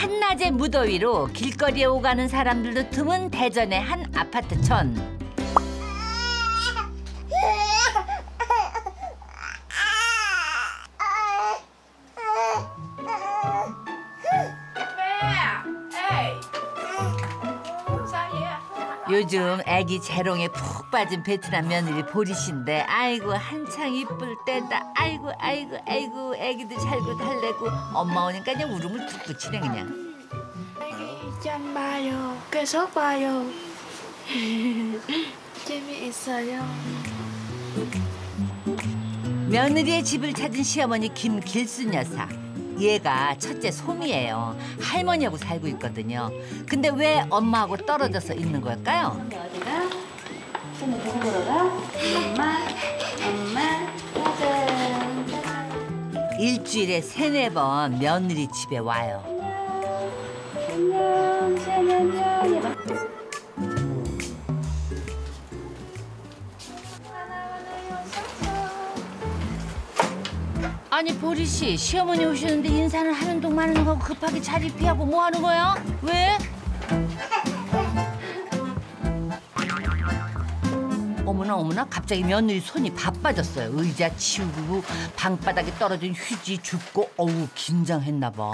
한낮의 무더위로 길거리에 오가는 사람들도 드문 대전의 한 아파트촌. 요즘 애기 재롱에 푹 빠진 베트남 며느리 보리씨인데 아이고 한창 이쁠 때다. 아이고 애기도 잘고 달래고 엄마 오니까 그냥 울음을 툭 붙이네 그냥. 짠 봐요. 계속 봐요. 재미있어요. 며느리의 집을 찾은 시어머니 김길순 여사. 얘가 첫째 솜이에요. 할머니하고 살고 있거든요. 근데 왜 엄마하고 떨어져서 있는 걸까요? 어디가? 손을 누구 보러 가? 엄마, 짜잔. 일주일에 3-4번 며느리 집에 와요. 안녕, 시연이 안녕. 아니 보리씨, 시어머니 오시는데 인사는 하는 동 마는 거 급하게 자리 피하고 뭐 하는 거야? 왜? 어머나 갑자기 며느리 손이 바빠졌어요. 의자 치우고 방바닥에 떨어진 휴지 줍고 어우 긴장했나 봐.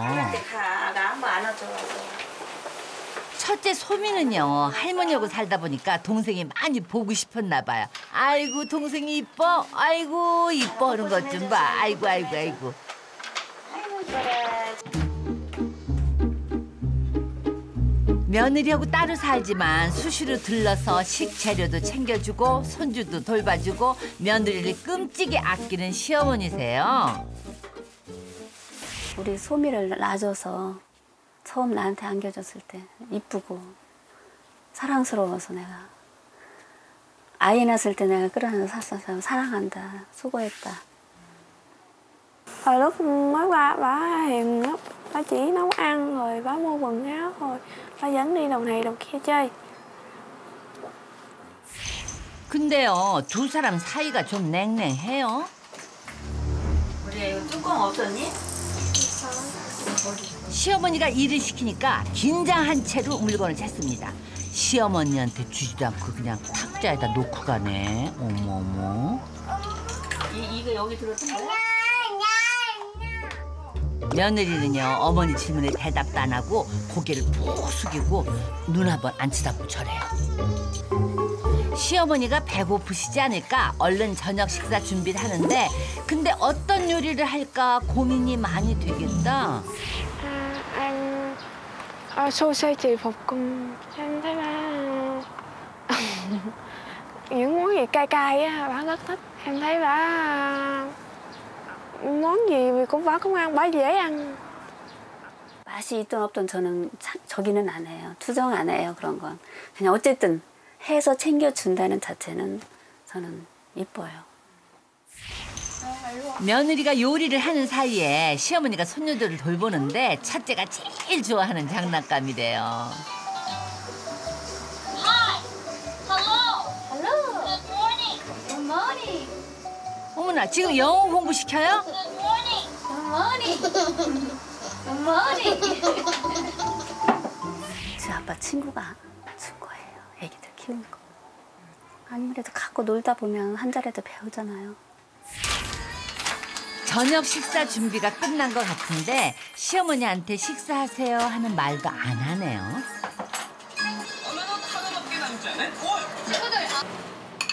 나 한번 안아줘. 첫째 소미는요 할머니하고 살다 보니까 동생이 많이 보고 싶었나 봐요. 아이고 동생이 이뻐, 아이고 이뻐 하는 것 좀 봐. 아이고. 며느리하고 따로 살지만 수시로 들러서 식재료도 챙겨주고 손주도 돌봐주고 며느리를 끔찍이 아끼는 시어머니세요. 우리 소미를 낳아줘서 처음 나한테 안겨줬을 때 이쁘고 사랑스러워서 내가 아이 낳았을 때 내가 끌어안아서 사랑한다, 수고했다. Hồi lúc mới qua bà hiền lắm, bà chỉ nấu ăn rồi bà mua quần áo rồi bà dẫn đi đồng này đồng kia chơi. 근데요 두 사람 사이가 좀 냉랭해요. 우리야 이거 뚜껑 없었니? 시어머니가 일을 시키니까 긴장한 채로 물건을 찾습니다. 시어머니한테 주지도 않고 그냥 탁자에다 놓고 가네. 어머. 이거 여기 들었던 거야? 며느리는요 어머니 질문에 대답도 안 하고 고개를 푹 숙이고 눈 한번 안 쳐다보고 저래요. 시어머니가 배고프시지 않을까 얼른 저녁 식사 준비를 하는데 근데 어떤 요리를 할까 고민이 많이 되겠다. Ăn sausage 볶음 em thấy bà những món gì cay á bà rất thích. Em thấy bà món gì cũng bà cũng ăn, bà dễ ăn. 맛이 있든 없든 저는 저기는 안 해요. 투정 안 해요, 그런 건. 그냥 어쨌든 해서 챙겨준다는 자체는 저는 이뻐요. 며느리가 요리를 하는 사이에 시어머니가 손녀들을 돌보는데 첫째가 제일 좋아하는 장난감이래요. 어머나 지금 영어 공부시켜요? 제 아빠 친구가 준 거예요. 애기들 키우는 거. 아무래도 갖고 놀다 보면 한 자리도 배우잖아요. 저녁 식사 준비가 끝난 것 같은데 시어머니한테 식사하세요 하는 말도 안 하네요.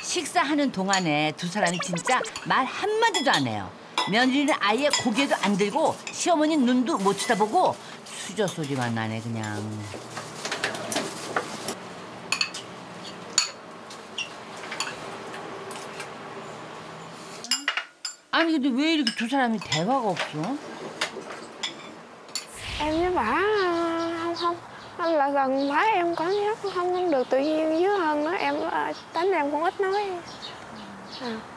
식사하는 동안에 두 사람이 진짜 말 한마디도 안 해요. 며느리는 아예 고개도 안 들고 시어머니는 눈도 못 쳐다보고 수저 소리만 나네 그냥. 아니 근데 왜 이렇게 두 사람이 대화가 없어? Em với bả không là gần bả em có nhắc không được tự nhiên với hơn nữa em tính em cũng ít nói.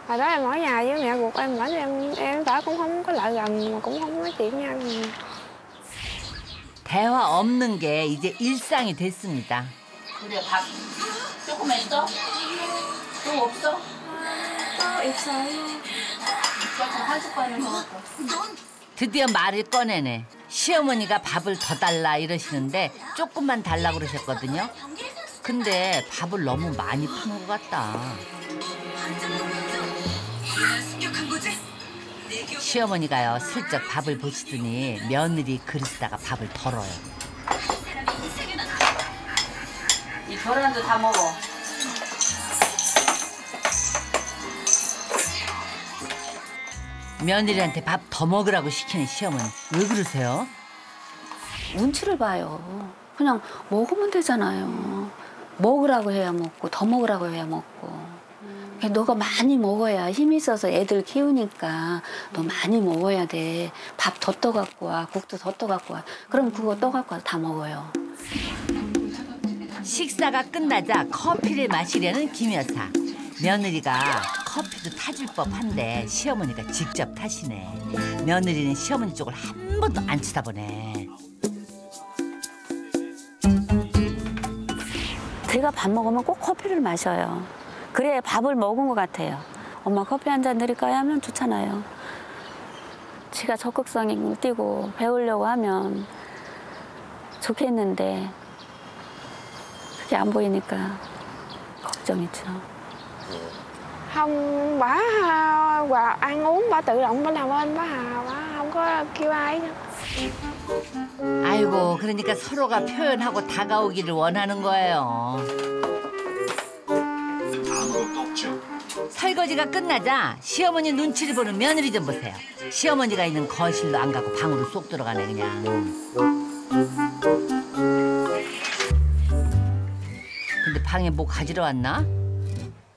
Hồi đó em ở nhà với mẹ ruột em bả em bả cũng không có lại gần mà cũng không nói chuyện nhau. 대화 없는 게 이제 일상이 됐습니다. 그래 밥 조금 했어? 또 없어? 있어요. 조금 한 숟갈을 먹었고. 드디어 말을 꺼내네. 시어머니가 밥을 더 달라 이러시는데 조금만 달라 그러셨거든요. 근데 밥을 너무 많이 푼 것 같다. 시어머니가요 슬쩍 밥을 보시더니 며느리 그릇에다가 밥을 덜어요. 이 계란도 다 먹어. 며느리한테 밥 더 먹으라고 시키는 시어머니. 왜 그러세요? 눈치를 봐요. 그냥 먹으면 되잖아요. 먹으라고 해야 먹고 더 먹으라고 해야 먹고. 그냥 너가 많이 먹어야 힘이 있어서 애들 키우니까 너 많이 먹어야 돼. 밥 더 떠갖고 와. 국도 더 떠갖고 와. 그럼 그거 떠갖고 와서 다 먹어요. 식사가 끝나자 커피를 마시려는 김 여사. 며느리가 커피도 타줄 법한데 시어머니가 직접 타시네. 며느리는 시어머니 쪽을 한 번도 안 쳐다보네. 제가 밥 먹으면 꼭 커피를 마셔요. 그래야 밥을 먹은 것 같아요. 엄마 커피 한 잔 드릴까요? 하면 좋잖아요. 지가 적극성을 띠고 배우려고 하면 좋겠는데 그게 안 보이니까 걱정이죠. Không, bả và ăn uống bả tự động bả làm ơn bả không có kêu ai nữa. 아이고 그러니까 서로가 표현하고 다가오기를 원하는 거예요. 설거지가 끝나자 시어머니 눈치를 보는 며느리 좀 보세요. 시어머니가 있는 거실로 안 가고 방으로 쏙 들어가네 그냥. 근데 방에 뭐 가지러 왔나?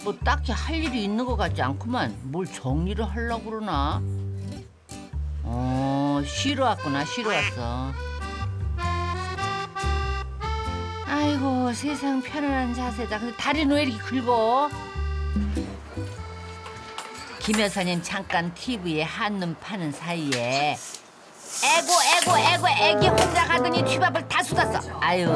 뭐 딱히 할 일이 있는 것 같지 않구만. 뭘 정리를 하려고 그러나? 쉬러 왔구나. 쉬러 왔어. 아이고 세상 편안한 자세다. 근데 다리는 왜 이렇게 긁어? 김 여사님 잠깐 TV에 한눈 파는 사이에 애기 혼자 가더니 튀밥을 다 쏟았어. 아유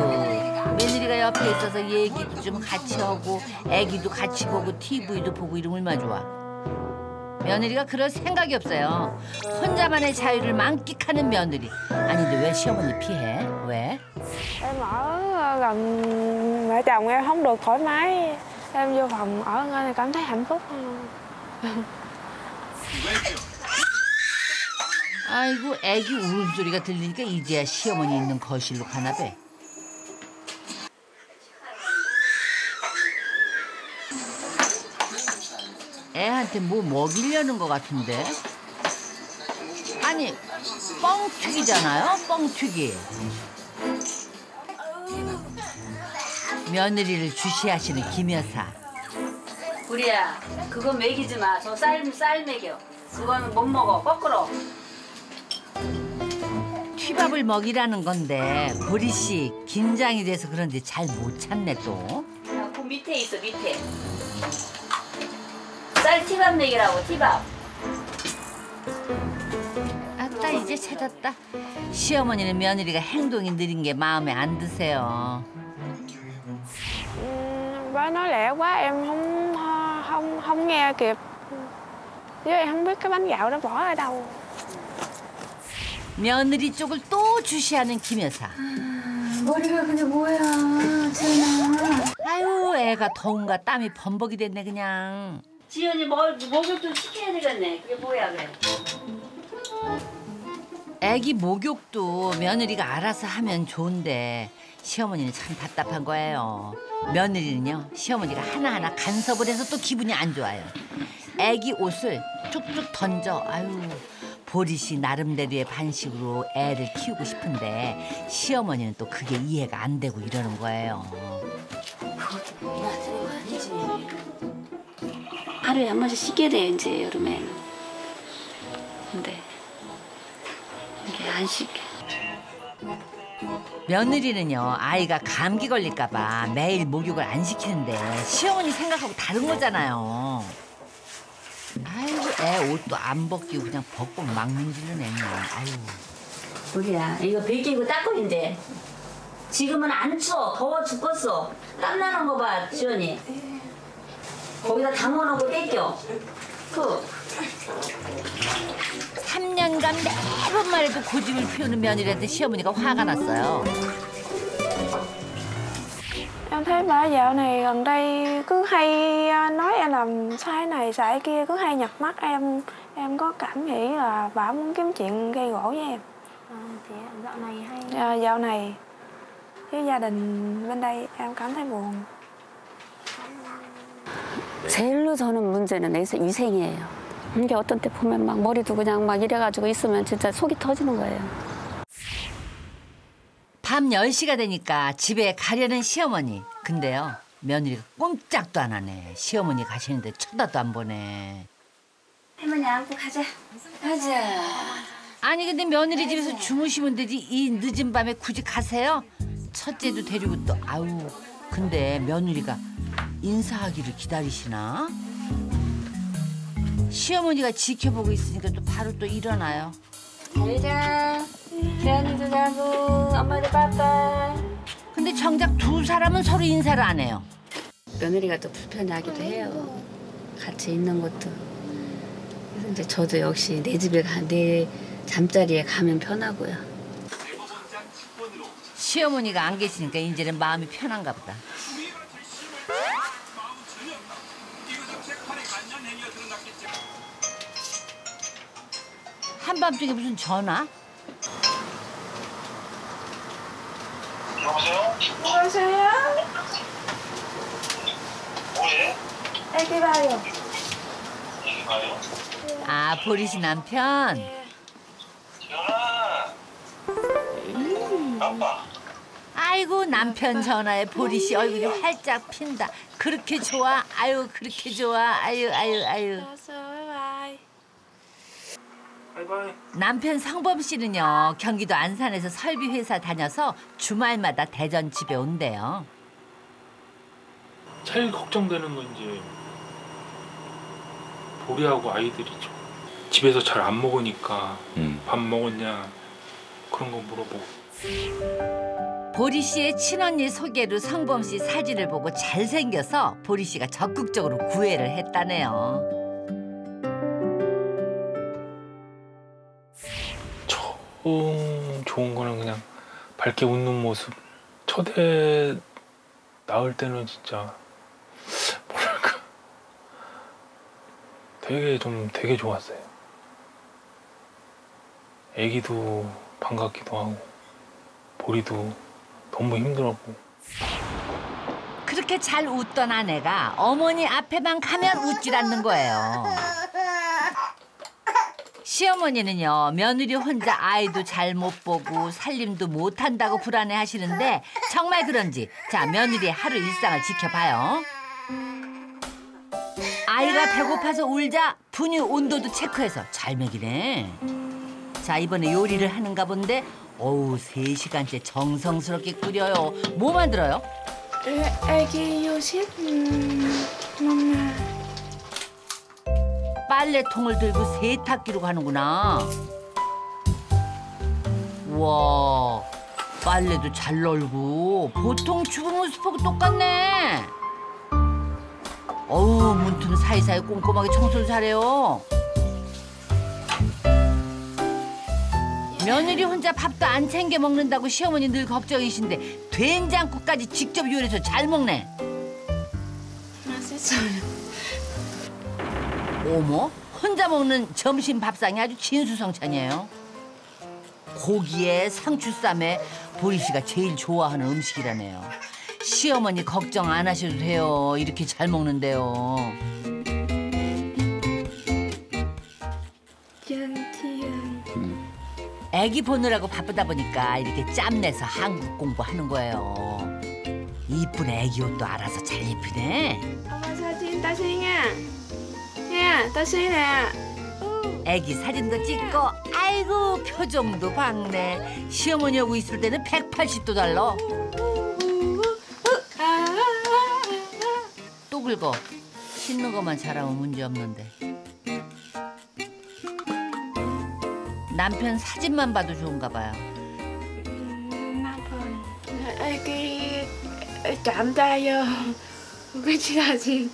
며느리가 옆에 있어서 얘기도 좀 같이 하고 애기도 같이 보고 TV도 보고 이러면 얼마나 좋아. 며느리가 그럴 생각이 없어요. 혼자만의 자유를 만끽하는 며느리. 아닌데 왜 시어머니 피해? 왜? Em ở gần mẹ chồng em không được thoải mái. Em vô phòng ở này cảm thấy hạnh phúc hơn. 아이고 애기 울음소리가 들리니까 이제야 시어머니 있는 거실로 가나 봐. 애한테 뭐 먹이려는 것 같은데? 아니 뻥튀기잖아요. 뻥튀기. 며느리를 주시하시는 김 여사. 우리야, 그거 먹이지 마. 저 쌀 먹여. 그거는 못 먹어. 거꾸로. 튀밥을 먹이라는 건데 보리 씨 긴장이 돼서 그런지 잘 못 찾네 또. 야, 그 밑에 있어, 밑에. 쌀 티밥 먹이라고, 티밥. 아따 이제 찾았다. 시어머니는 며느리가 행동이 느린 게 마음에 안 드세요. Bả nói lẹ quá em không nghe kịp. Với em không biết cái bánh gạo đó bỏ ở đâu. 며느리 쪽을 또 주시하는 김 여사. 머리가 그게 뭐야, 지은아. 아유 애가 더운가 땀이 범벅이 됐네 그냥. 지연이 목욕도 시켜야 되겠네. 그게 뭐야, 그래. 애기 목욕도 며느리가 알아서 하면 좋은데 시어머니는 참 답답한 거예요. 며느리는요 시어머니가 하나하나 간섭을 해서 또 기분이 안 좋아요. 애기 옷을 툭툭 던져. 아유 보리 씨 나름대로의 반식으로 애를 키우고 싶은데 시어머니는 또 그게 이해가 안 되고 이러는 거예요. 그것도 몰라주는 거 아니지. 하루에 한 번씩 씻게 돼 이제 여름에는. 근데 이게 안 씻게. 며느리는요 아이가 감기 걸릴까 봐 매일 목욕을 안 시키는데 시어머니 생각하고 다른 거잖아요. 아이고 애 옷도 안 벗기고 그냥 벅벅 막 문지르네 그냥. 아유. 우리야, 이거 벗기고 닦고인데. 지금은 안 추워. 더워 죽겠어. 땀 나는 거 봐, 지연이. 거기다 담궈놓고 떼껴. 3년간 매번 말해도 고집을 피우는 며느리한테 시어머니가 화가 났어요. Em thấy bà dạo này gần đây cứ hay nói em làm sai này sai kia, cứ hay nhập mắt em. Em có cảm nghĩ là bà muốn kiếm chuyện gây gổ với em. Thế dạo này hay Dạo này với gia đình bên đây em cảm thấy buồn. 제일로 저는 문제는 위생이에요. 이게 어떤 때 보면 막 머리도 그냥 막 이래가지고 있으면 진짜 속이 터지는 거예요. 밤 10시가 되니까 집에 가려는 시어머니. 근데요, 며느리가 꼼짝도 안 하네. 시어머니 가시는데 쳐다도 안 보네. 할머니 안고 가자. 가자. 아니 근데 며느리 집에서 주무시면 되지 이 늦은 밤에 굳이 가세요? 첫째도 데리고 또 아우. 근데 며느리가 인사하기를 기다리시나? 시어머니가 지켜보고 있으니까 또 바로 또 일어나요. 잘자. 태연이도 자고 엄마도 빠빠. 근데 정작 두 사람은 서로 인사를 안 해요. 며느리가 또 불편해하기도 해요. 같이 있는 것도. 그래서 이제 저도 역시 내 잠자리에 가면 편하고요. 시어머니가 안 계시니까 이제는 마음이 편한가 보다. 한밤중에 무슨 전화? 여보세요? 안녕하세요. 뭐해? 애기 봐요. 여기 가요? 아, 보리 씨 남편? 지현아. 아빠. 아이고 남편 전화에 보리 씨 얼굴이 활짝 핀다. 그렇게 좋아? 아유 그렇게 좋아? 아유. 알았어, 바이바이. 바이바이. 남편 성범 씨는요 경기도 안산에서 설비 회사 다녀서 주말마다 대전 집에 온대요. 제일 걱정되는 건 이제 보리하고 아이들이죠. 집에서 잘 안 먹으니까 밥 먹었냐 그런 거 물어보고. 보리 씨의 친언니 소개로 성범 씨 사진을 보고 잘생겨서 보리 씨가 적극적으로 구애를 했다네요. 처음 좋은 거는 그냥 밝게 웃는 모습. 첫애 낳을 때는 진짜 뭐랄까 되게 좋았어요. 애기도 반갑기도 하고 보리도 너무 힘들었고. 그렇게 잘 웃던 아내가 어머니 앞에만 가면 웃질 않는 거예요. 시어머니는요 며느리 혼자 아이도 잘 못 보고 살림도 못한다고 불안해하시는데 정말 그런지 자 며느리의 하루 일상을 지켜봐요. 아이가 배고파서 울자 분유 온도도 체크해서 잘 먹이네. 자 이번에 요리를 하는가 본데 어우 3시간째 정성스럽게 끓여요. 뭐 만들어요? 애기 요식 엄마. 빨래통을 들고 세탁기로 가는구나. 우와 빨래도 잘 널고 보통 주부 모습하고 똑같네. 어우 문틈 사이사이 꼼꼼하게 청소를 잘해요. 며느리 혼자 밥도 안 챙겨 먹는다고 시어머니 늘 걱정이신데 된장국까지 직접 요리해서 잘 먹네. 맛있어요. 어머 혼자 먹는 점심 밥상이 아주 진수성찬이에요. 고기에 상추쌈에 보리 씨가 제일 좋아하는 음식이라네요. 시어머니 걱정 안 하셔도 돼요. 이렇게 잘 먹는데요. 애기 보느라고 바쁘다 보니까 이렇게 짬내서 한국 공부하는 거예요. 이쁜 애기 옷도 알아서 잘 입히네. 엄마 사진 다시 nha. nha, 다시 nè. 애기 사진도 찍고 아이고 표정도 밝네. 시어머니 오고 있을 때는 180도 달라. 또 긁어. 씻는 것만 잘하면 문제없는데. 남편 사진만 봐도 좋은가 봐요. 남편 애기 짬짜요. cái 사진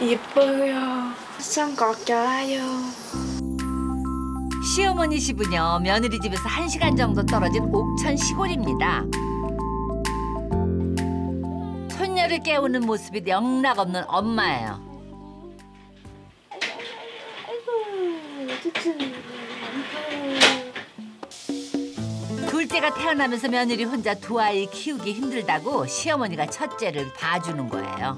예뻐요. 참 걱정해요. 시어머니 집은요 며느리 집에서 1시간 정도 떨어진 옥천 시골입니다. 손녀를 깨우는 모습이 영락없는 엄마예요. 둘째가 태어나면서 며느리 혼자 두 아이 키우기 힘들다고 시어머니가 첫째를 봐주는 거예요.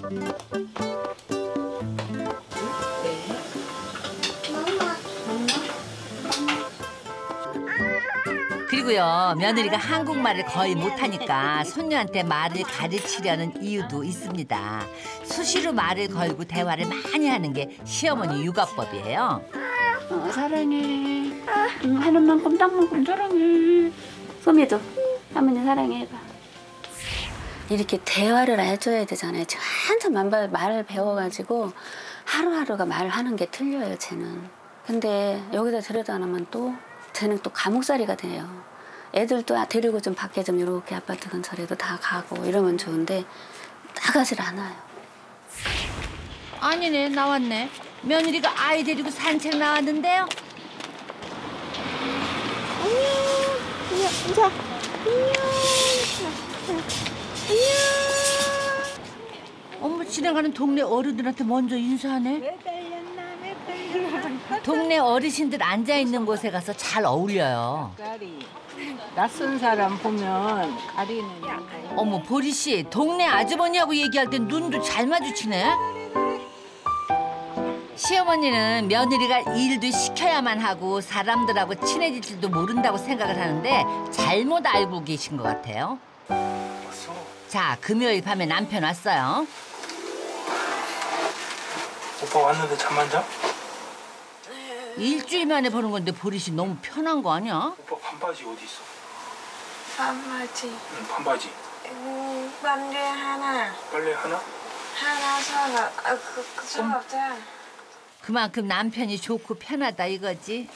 그리고요 며느리가 한국말을 거의 못하니까 손녀한테 말을 가르치려는 이유도 있습니다. 수시로 말을 걸고 대화를 많이 하는 게 시어머니 육아법이에요. 사랑해. 하는 만큼 딱 만큼 사랑해. 소미도 할머니 사랑해봐. 이렇게 대화를 해줘야 되잖아요. 한참 말을 배워가지고 하루하루가 말하는 게 틀려요, 쟤는. 근데 여기다 데려다 놓으면 또 쟤는 또 감옥살이가 돼요. 애들도 데리고 좀 밖에 좀 이렇게 아파트 근처에도 다 가고 이러면 좋은데 나가질 않아요. 아니네 나왔네. 며느리가 아이 데리고 산책 나왔는데요. 어머 지나가는 동네 어른들한테 먼저 인사하네. 동네 어르신들 앉아있는 곳에 가서 잘 어울려요. 낯선 사람 보면 가리는. 어머 보리씨 동네 아주머니하고 얘기할 땐 눈도 잘 마주치네. 시어머니는 며느리가 일도 시켜야만 하고 사람들하고 친해질 줄도 모른다고 생각을 하는데 잘못 알고 계신 것 같아요. 자 금요일 밤에 남편 왔어요. 오빠 왔는데 잠만 자? 일주일 만에 보는 건데 보리씨 너무 편한 거 아니야? 오빠 반바지 어디 있어? 반바지. 응, 반바지. 반대 하나. 빨래 하나? 하나 사가. 그 상관없잖아. 그만큼 남편이 좋고 편하다 이거지.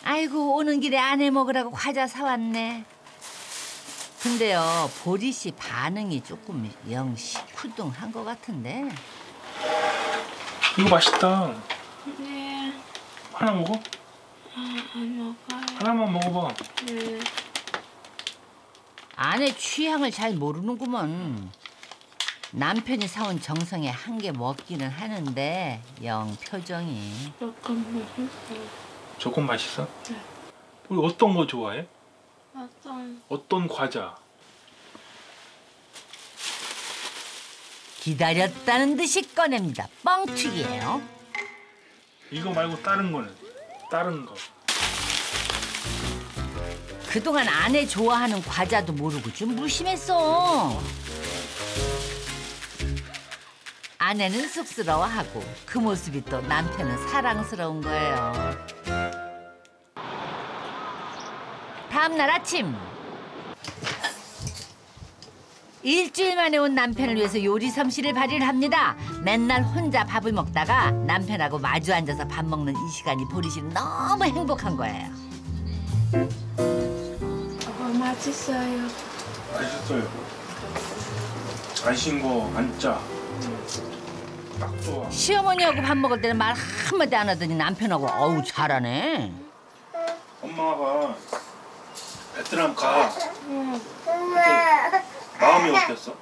아이고 오는 길에 아내 먹으라고 과자 사왔네. 근데요 보리씨 반응이 조금 영 시큰둥한 것 같은데. 이거 맛있다. 네. 하나 먹어? 안 먹어요. 하나만 먹어봐. 네. 아내 취향을 잘 모르는구먼. 남편이 사온 정성에 한 개 먹기는 하는데 영 표정이. 조금 맛있어요. 조금 맛있어? 네. 우리 어떤 거 좋아해? 어떤 과자? 기다렸다는 듯이 꺼냅니다. 뻥튀기예요. 이거 말고 다른 거는? 다른 거. 그동안 아내 좋아하는 과자도 모르고 좀 무심했어. 아내는 쑥스러워하고 그 모습이 또 남편은 사랑스러운 거예요. 다음 날 아침. 일주일 만에 온 남편을 위해서 요리 솜씨를 발휘를 합니다. 맨날 혼자 밥을 먹다가 남편하고 마주 앉아서 밥 먹는 이 시간이 보리씨는 너무 행복한 거예요. 맛있어요. 맛있어요. 안 싱거, 안 짜. 딱 좋아. 시어머니하고 밥 먹을 때는 말 한마디 안 하더니 남편하고 어우 잘하네. 엄마가 베트남 가. 마음이 어땠어?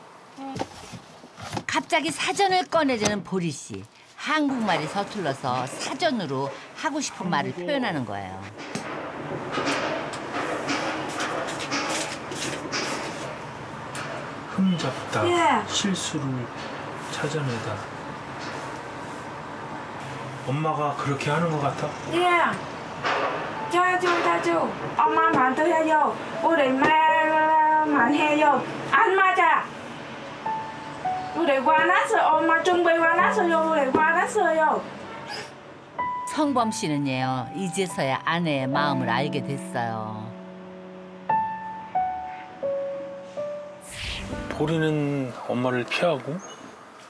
갑자기 사전을 꺼내자는 보리씨. 한국말이 서툴러서 사전으로 하고 싶은 말을 표현하는 거예요. 흠잡다, 실수를 찾아내다. 엄마가 그렇게 하는 것 같아? 예. 자주. 엄마 만들어요. 오랜만만 해요. 안 맞아. 우리 화났어요. 엄마 준비 화났어요. 우리 화났어요. 성범 씨는요 이제서야 아내의 마음을 알게 됐어요. 보리는 엄마를 피하고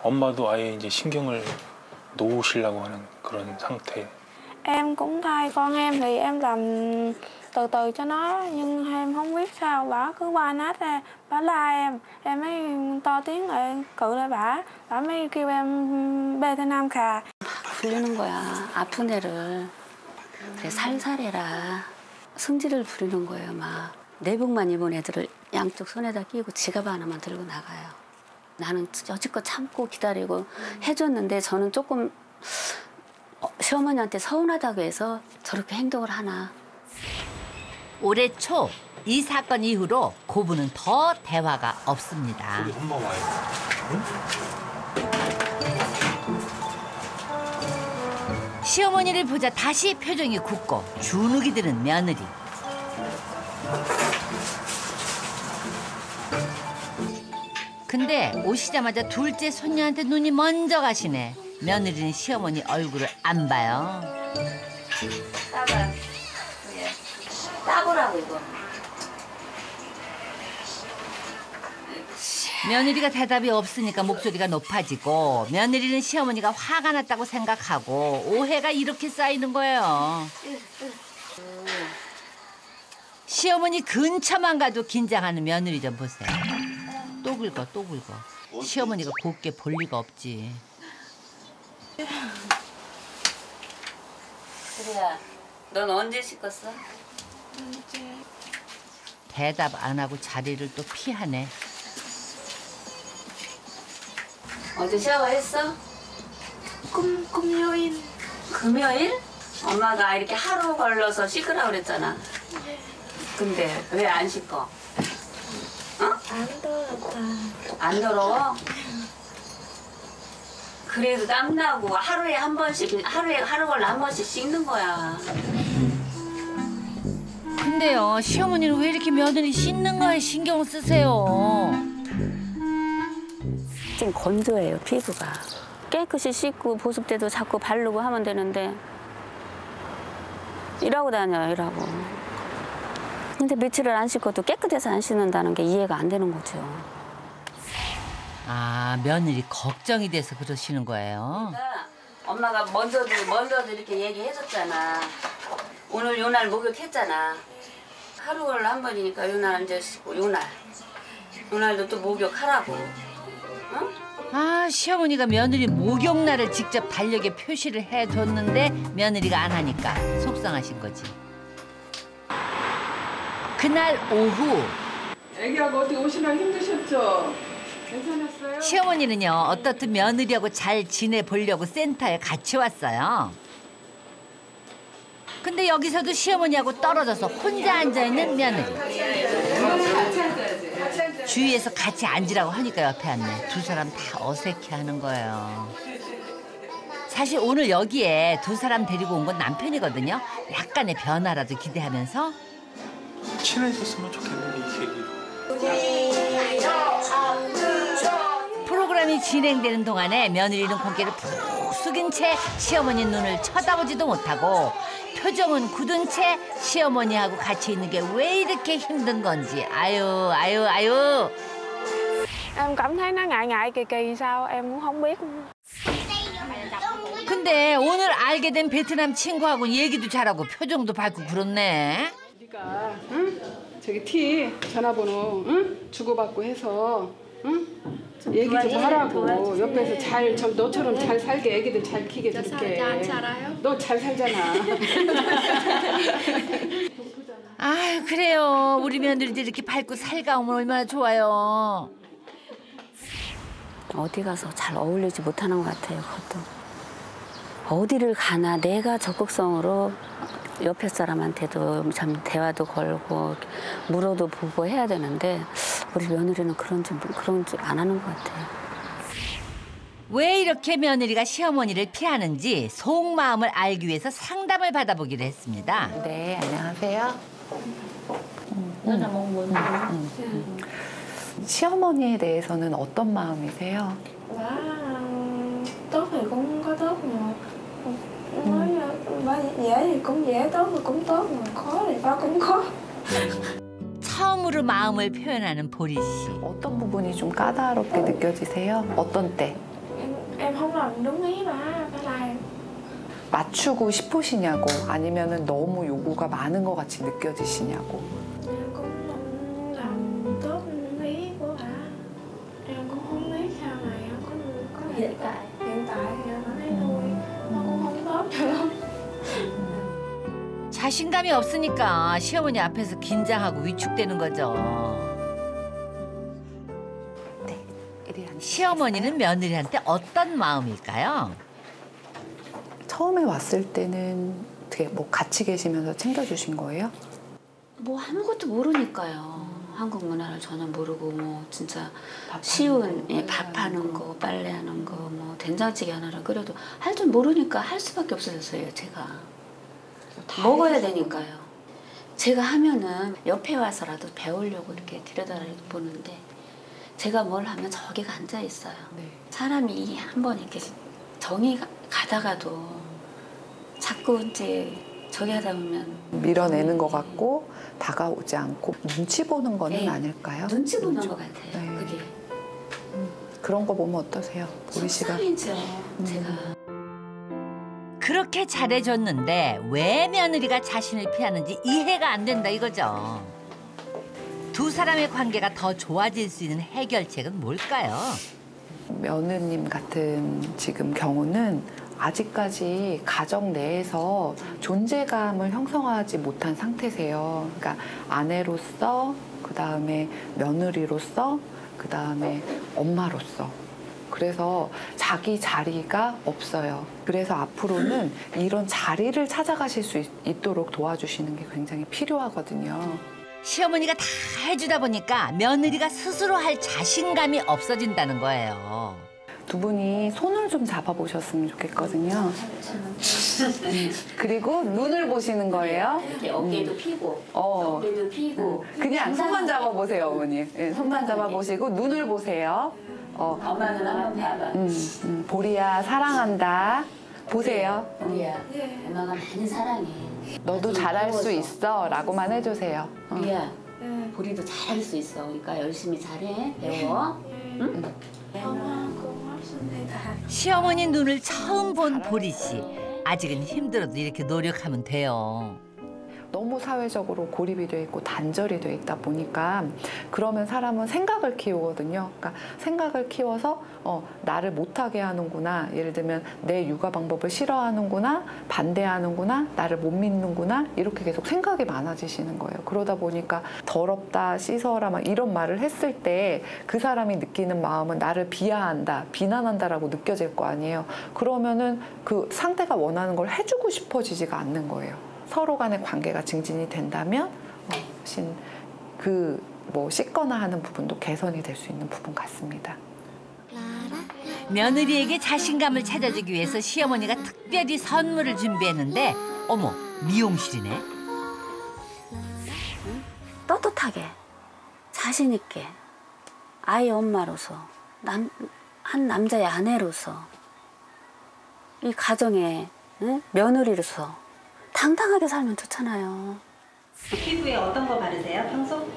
엄마도 아예 이제 신경을 놓으시려고 하는 그런 상태. Em cũng thay con em thì em làm từ từ cho nó nhưng em không biết sao bả cứ qua nát ra bả la em mới to tiếng lại cự lại bả mới kêu em bê theo Nam Khà. 부르는 거야. 아픈 애를. 그래 살살해라. 승질을 부리는 거예요. 막 내복만 입은 애들을 양쪽 손에다 끼고 지갑 하나만 들고 나가요. 나는 여지껏 참고 기다리고 해줬는데 저는 조금 시어머니한테 서운하다고 해서 저렇게 행동을 하나. 올해 초 이 사건 이후로 고부는 더 대화가 없습니다. 우리 엄마 와요. 시어머니를 보자 다시 표정이 굳고 주눅이 드는 며느리. 근데 오시자마자 둘째 손녀한테 눈이 먼저 가시네. 며느리는 시어머니 얼굴을 안 봐요. 따봐. 따보라고 이거. 며느리가 대답이 없으니까 목소리가 높아지고 며느리는 시어머니가 화가 났다고 생각하고 오해가 이렇게 쌓이는 거예요. 시어머니 근처만 가도 긴장하는 며느리 좀 보세요. 또 긁어 또 긁어. 시어머니가 곱게 볼 리가 없지. 그래야 넌 언제 씻었어? 대답 안 하고 자리를 또 피하네. 어제 샤워했어? 금요일. 금요일? 엄마가 이렇게 하루 걸러서 씻으라고 그랬잖아. 근데 왜 안 씻어? 어? 안 더웠다. 안 더러워? 그래도 땀나고 하루에 한 번씩, 하루 걸러 한 번씩 씻는 거야. 근데요, 시어머니는 왜 이렇게 며느리 씻는 거에 신경 쓰세요? 좀 건조해요, 피부가. 깨끗이 씻고 보습 때도 자꾸 바르고 하면 되는데 일하고 다녀요, 일하고. 근데 며칠을 안 씻고도 깨끗해서 안 씻는다는 게 이해가 안 되는 거죠. 아, 며느리 걱정이 돼서 그러시는 거예요? 엄마가 먼저도 이렇게 얘기해줬잖아. 오늘 요날 목욕했잖아. 하루 걸러 한 번이니까 요날 이제 씻고 요날도 또 목욕하라고. 응? 아, 시어머니가 며느리 목욕날을 직접 달력에 표시를 해줬는데 며느리가 안 하니까 속상하신 거지. 그날 오후 애기하고 어디 오시느라 힘드셨죠? 괜찮았어요? 시어머니는요, 어떻든 며느리하고 잘 지내보려고 센터에 같이 왔어요. 근데 여기서도 시어머니하고 떨어져서 혼자 앉아있는 며느리. 주위에서 같이 앉으라고 하니까 옆에 앉네. 두 사람 다 어색해하는 거예요. 사실 오늘 여기에 두 사람 데리고 온 건 남편이거든요. 약간의 변화라도 기대하면서. 친해졌으면 좋겠는데 이 새끼. 프로그램이 진행되는 동안에 며느리는 고개를 푹 숙인 채 시어머니 눈을 쳐다보지도 못하고 표정은 굳은 채 시어머니하고 같이 있는 게 왜 이렇게 힘든 건지. 아유. Em cảm thấy nó ngại ngại kỳ kỳ sao em cũng không biết. 근데 오늘 알게 된 베트남 친구하고 얘기도 잘하고 표정도 밝고 그렇네. 네가 응? 저기 티 전화번호 응? 주고받고 해서 응? 얘기 좀 하라고. 옆에서 잘 너처럼 잘 살게 애기들 잘 키게 그렇게. 잘 살아요? 너 잘 살잖아. 아유, 그래요. 우리 며느리들 이렇게 밝고 살가우면 얼마나 좋아요. 어디 가서 잘 어울리지 못하는 것 같아요, 그것도. 어디를 가나 내가 적극성으로 옆에 사람한테도 참 대화도 걸고 물어도 보고 해야 되는데 우리 며느리는 그런 줄 안 하는 것 같아요. 왜 이렇게 며느리가 시어머니를 피하는지 속마음을 알기 위해서 상담을 받아보기로 했습니다. 네, 안녕하세요. 시어머니에 대해서는 어떤 마음이세요? Tốt thì cũng có tốt mà nói dễ thì cũng dễ, tốt thì cũng tốt mà khó thì cũng khó. 처음으로 마음을 표현하는 보리 씨. 어떤 부분이 좀 까다롭게 느껴지세요? 어떤 때? Em không làm đúng ý mà phải làm. 맞추고 싶으시냐고 아니면은 너무 요구가 많은 것 같이 느껴지시냐고. Em cũng làm tốt ý của bà. Em cũng không biết sau này em có hiện tại thì em thấy thôi nó cũng không tốt cho lắm. 자신감이 없으니까 시어머니 앞에서 긴장하고 위축되는 거죠. 시어머니는 며느리한테 어떤 마음일까요? 처음에 왔을 때는 어떻게 뭐 같이 계시면서 챙겨주신 거예요? 뭐 아무것도 모르니까요. 한국 문화를 전혀 모르고 뭐 진짜 쉬운 밥하는 거, 빨래하는 거, 뭐 된장찌개 하나를 끓여도 할 줄 모르니까 할 수밖에 없어졌어요. 제가 먹어야 되니까요. 제가 하면은 옆에 와서라도 배우려고 이렇게 들여다보는데 제가 뭘 하면 저기가 앉아 있어요. 네. 사람이 한번 이렇게 정이 가다가도 자꾸 이제 저기 하다 보면 밀어내는 것 같고 다가오지 않고 눈치 보는 거는 네. 아닐까요? 눈치 보는 것 같아요. 네. 그게 그런 거 보면 어떠세요? 보리 씨가 속상이죠. 제가 그렇게 잘해줬는데 왜 며느리가 자신을 피하는지 이해가 안 된다 이거죠. 두 사람의 관계가 더 좋아질 수 있는 해결책은 뭘까요? 며느님 같은 지금 경우는 아직까지 가정 내에서 존재감을 형성하지 못한 상태세요. 그러니까 아내로서, 그 다음에 며느리로서, 그 다음에 엄마로서. 그래서 자기 자리가 없어요. 그래서 앞으로는 이런 자리를 찾아가실 수 있도록 도와주시는 게 굉장히 필요하거든요. 시어머니가 다 해주다 보니까 며느리가 스스로 할 자신감이 없어진다는 거예요. 두 분이 손을 좀 잡아보셨으면 좋겠거든요. 그리고 눈을 보시는 거예요. 이렇게 어깨도 피고 어. 어깨도 피고 그냥 손만 잡아보세요, 어머니. 네, 손만 잡아보시고 눈을 보세요. 엄마는 한번 봐봐. 보리야 사랑한다. 보세요. 우리야 엄마가 많이 사랑해. 너도 잘할 수 있어 라고만 해주세요. 우리야 보리도 잘할 수 있어. 그러니까 열심히 잘해. 배워. 응? 시어머니 눈을 처음 본 보리 씨. 아직은 힘들어도 이렇게 노력하면 돼요. 너무 사회적으로 고립이 돼 있고 단절이 돼 있다 보니까 그러면 사람은 생각을 키우거든요. 그러니까 생각을 키워서 나를 못하게 하는구나. 예를 들면 내 육아 방법을 싫어하는구나. 반대하는구나. 나를 못 믿는구나. 이렇게 계속 생각이 많아지시는 거예요. 그러다 보니까 더럽다, 씻어라 막 이런 말을 했을 때 그 사람이 느끼는 마음은 나를 비하한다, 비난한다라고 느껴질 거 아니에요. 그러면은 그 상대가 원하는 걸 해주고 싶어지지가 않는 거예요. 서로 간의 관계가 증진이 된다면 훨씬 뭐 씻거나 하는 부분도 개선이 될 수 있는 부분 같습니다. 며느리에게 자신감을 찾아주기 위해서 시어머니가 특별히 선물을 준비했는데 어머 미용실이네. 떳떳하게 자신 있게 아이 엄마로서 한 남자의 아내로서 이 가정의 며느리로서 당당하게 살면 좋잖아요. 피부에 어떤 거 바르세요? 평소?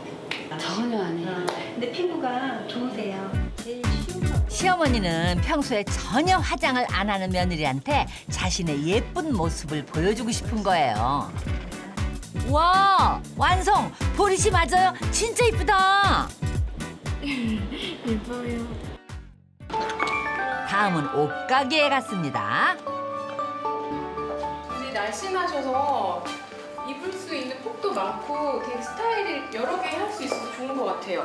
전혀 안 해요. 근데 피부가 좋으세요. 제일 쉬운 거. 시어머니는 평소에 전혀 화장을 안 하는 며느리한테 자신의 예쁜 모습을 보여주고 싶은 거예요. 와 완성! 보리 씨 맞아요? 진짜 이쁘다. 예뻐요. 다음은 옷가게에 갔습니다. 이제 날씬하셔서 입을 수 있는 폭도 많고 되게 스타일이 여러 개 할 수 있어서 좋은 것 같아요.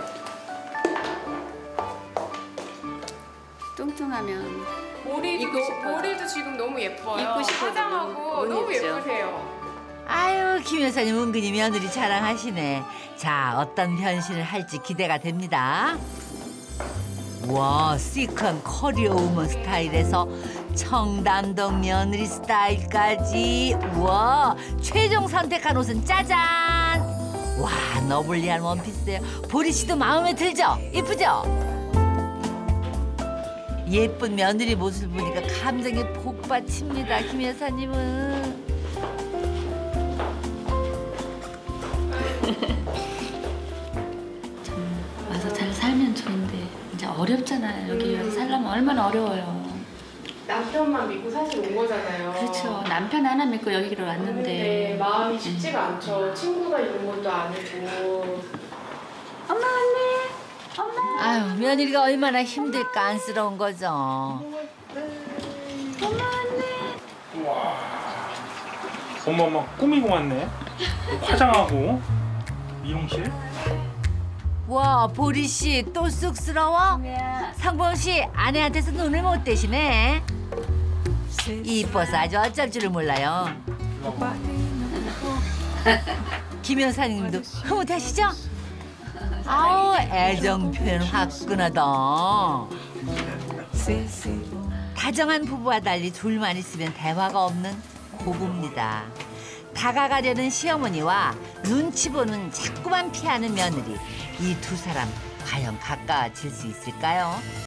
뚱뚱하면 머리도 지금 너무 예뻐요. 입고 싶어도 화장하고 너무 못 입죠. 예쁘세요. 아유 김 여사님 은근히 며느리 자랑하시네. 자 어떤 변신을 할지 기대가 됩니다. 와 시크한 커리어 우먼 스타일에서 청담동 며느리 스타일까지. 와 최종 선택한 옷은 짜잔. 와 너블리한 원피스예요. 보리 씨도 마음에 들죠? 이쁘죠? 예쁜 며느리 모습을 보니까 감정이 복받칩니다. 김 여사님은. 와서 잘 살면 좋은데 이제 어렵잖아요. 여기 와서 살려면 얼마나 어려워요. 남편만 믿고 사실 온 거잖아요. 그렇죠. 남편 하나 믿고 여기로 왔는데. 네, 마음이 쉽지가 않죠. 친구가 있는 것도 아니고. 엄마 왔네. 엄마. 아유 며느리가 얼마나 힘들까 안쓰러운 거죠. 엄마 왔네. 엄마 막 꾸미고 왔네. 화장하고 미용실. 와, 보리 씨 또 쑥스러워? 상봉 씨 아내한테서 눈을 못 떼시네. 이뻐서 아주 어쩔 줄을 몰라요. 김 여사님도 흐뭇하시죠? 아우, 애정 표현 화끈하다. 다정한 부부와 달리 둘만 있으면 대화가 없는 고부입니다. 다가가려는 시어머니와 눈치 보는 자꾸만 피하는 며느리. 이 두 사람 과연 가까워질 수 있을까요?